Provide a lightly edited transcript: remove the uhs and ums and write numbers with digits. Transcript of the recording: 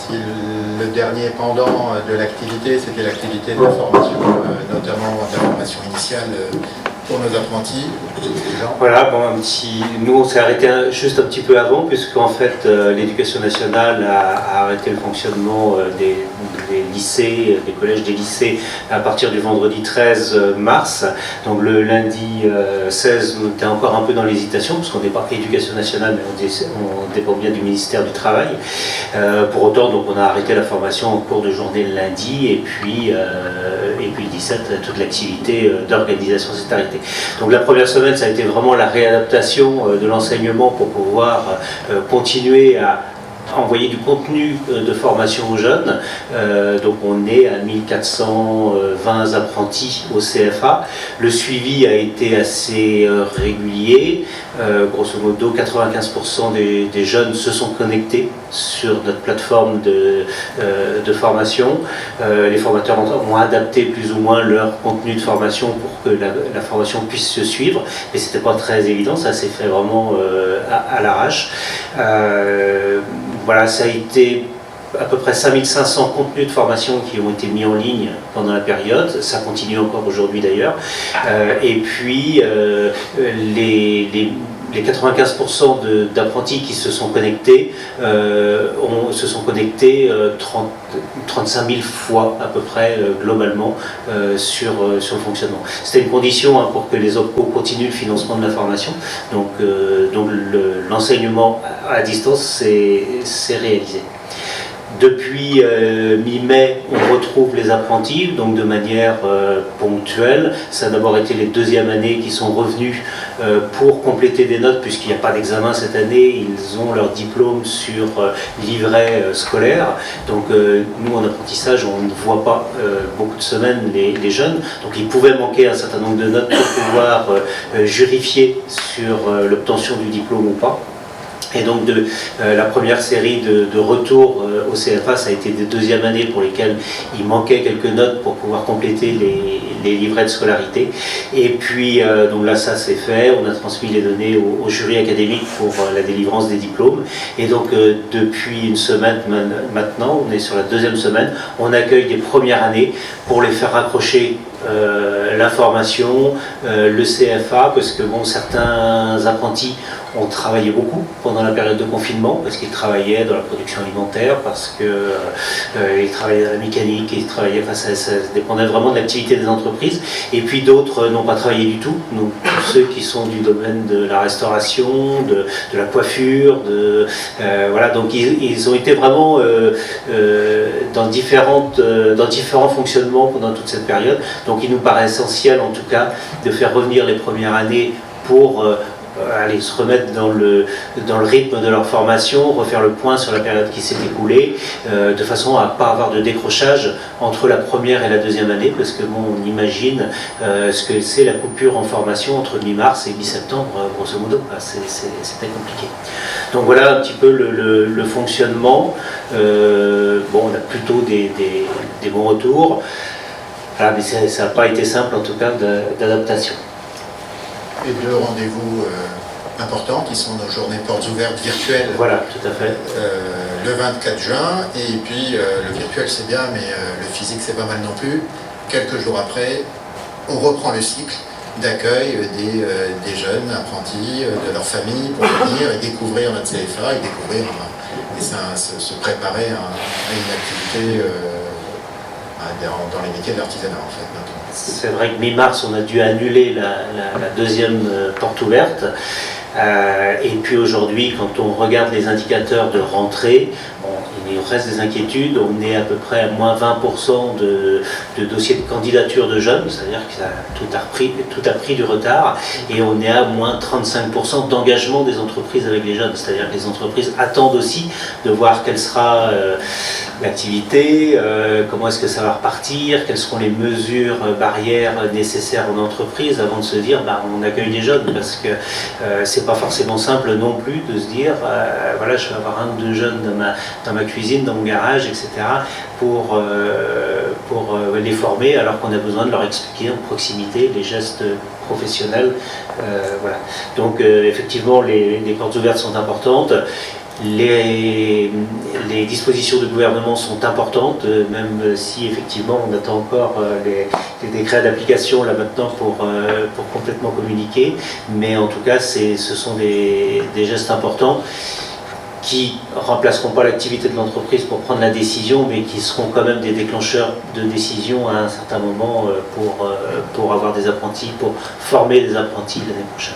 si le dernier pendant de l'activité, c'était l'activité de la formation, notamment de la formation initiale pour nos apprentis. Voilà, bon, nous on s'est arrêté juste un petit peu avant, puisqu'en fait l'éducation nationale a arrêté le fonctionnement des lycées, des collèges, des lycées à partir du vendredi 13 mars. Donc le lundi 16, on était encore un peu dans l'hésitation, parce qu'on n'est pas éducation nationale, mais on dépend bien du ministère du Travail. Pour autant, donc, on a arrêté la formation en cours de journée le lundi, et puis le 17, toute l'activité d'organisation s'est arrêtée. Donc la première semaine, ça a été vraiment la réadaptation de l'enseignement pour pouvoir continuer à envoyer du contenu de formation aux jeunes. Donc on est à 1420 apprentis au CFA. Le suivi a été assez régulier. Grosso modo, 95% des jeunes se sont connectés sur notre plateforme de formation. Les formateurs ont adapté plus ou moins leur contenu de formation pour que la formation puisse se suivre, mais c'était pas très évident, ça s'est fait vraiment à l'arrache. Voilà, ça a été à peu près 5500 contenus de formation qui ont été mis en ligne pendant la période, ça continue encore aujourd'hui d'ailleurs, et puis les 95% d'apprentis qui se sont connectés se sont connectés 35 000 fois à peu près globalement sur le fonctionnement. C'était une condition pour que les OPCO continuent le financement de la formation, donc l'enseignement à distance s'est réalisé. Depuis mi-mai, on retrouve les apprentis, donc de manière ponctuelle. Ça a d'abord été les deuxièmes années qui sont revenus pour compléter des notes, puisqu'il n'y a pas d'examen cette année. Ils ont leur diplôme sur livret scolaire. Donc nous, en apprentissage, on ne voit pas beaucoup de semaines les jeunes. Donc ils pouvaient manquer un certain nombre de notes pour pouvoir jurifier sur l'obtention du diplôme ou pas. Et donc la première série de retours au CFA, ça a été des deuxièmes années pour lesquelles il manquait quelques notes pour pouvoir compléter les livrets de scolarité. Et puis donc là ça c'est fait, on a transmis les données au jury académique pour la délivrance des diplômes. Et donc depuis une semaine maintenant, on est sur la deuxième semaine, on accueille des premières années pour les faire raccrocher la formation, le CFA, parce que bon, certains apprentis ont travaillé beaucoup pendant la période de confinement, parce qu'ils travaillaient dans la production alimentaire, parce qu'ils travaillaient dans la mécanique, ils travaillaient, enfin, ça dépendait vraiment de l'activité des entreprises. Et puis d'autres n'ont pas travaillé du tout, donc tous ceux qui sont du domaine de la restauration, de la coiffure, voilà, donc ils ont été vraiment dans différents fonctionnements pendant toute cette période. Donc il nous paraît essentiel en tout cas de faire revenir les premières années pour aller se remettre dans le rythme de leur formation, refaire le point sur la période qui s'est écoulée, de façon à ne pas avoir de décrochage entre la première et la deuxième année, parce que bon, on imagine ce que c'est la coupure en formation entre mi-mars et mi-septembre, grosso modo, c'était compliqué. Donc voilà un petit peu le fonctionnement. Bon, on a plutôt des bons retours. Voilà, mais ça n'a pas été simple en tout cas d'adaptation. Et deux rendez-vous importants qui sont nos journées portes ouvertes virtuelles. Voilà, tout à fait. Le 24 juin, et puis le virtuel c'est bien, mais le physique c'est pas mal non plus. Quelques jours après, on reprend le cycle d'accueil des jeunes apprentis, de leur famille, pour venir et découvrir notre CFA et découvrir se préparer à une activité dans les métiers de l'artisanat en fait. C'est vrai que mi-mars, on a dû annuler la deuxième porte ouverte. Et puis aujourd'hui, quand on regarde les indicateurs de rentrée, il reste des inquiétudes. On est à peu près à moins 20% de dossiers de candidature de jeunes, c'est-à-dire que tout a pris du retard. Et on est à moins 35% d'engagement des entreprises avec les jeunes, c'est-à-dire que les entreprises attendent aussi de voir quelle sera l'activité, comment est-ce que ça va repartir, quelles seront les mesures barrières nécessaires en entreprise avant de se dire on accueille des jeunes, parce que c'est pas forcément simple non plus de se dire voilà, je vais avoir un ou deux jeunes dans ma cuisine, dans mon garage, etc. pour les former, alors qu'on a besoin de leur expliquer en proximité les gestes professionnels. Voilà. Donc effectivement les portes ouvertes sont importantes. Les dispositions du gouvernement sont importantes, même si effectivement on attend encore les décrets d'application là maintenant pour complètement communiquer. Mais en tout cas, ce sont des gestes importants qui ne remplaceront pas l'activité de l'entreprise pour prendre la décision, mais qui seront quand même des déclencheurs de décision à un certain moment pour avoir des apprentis, pour former des apprentis l'année prochaine.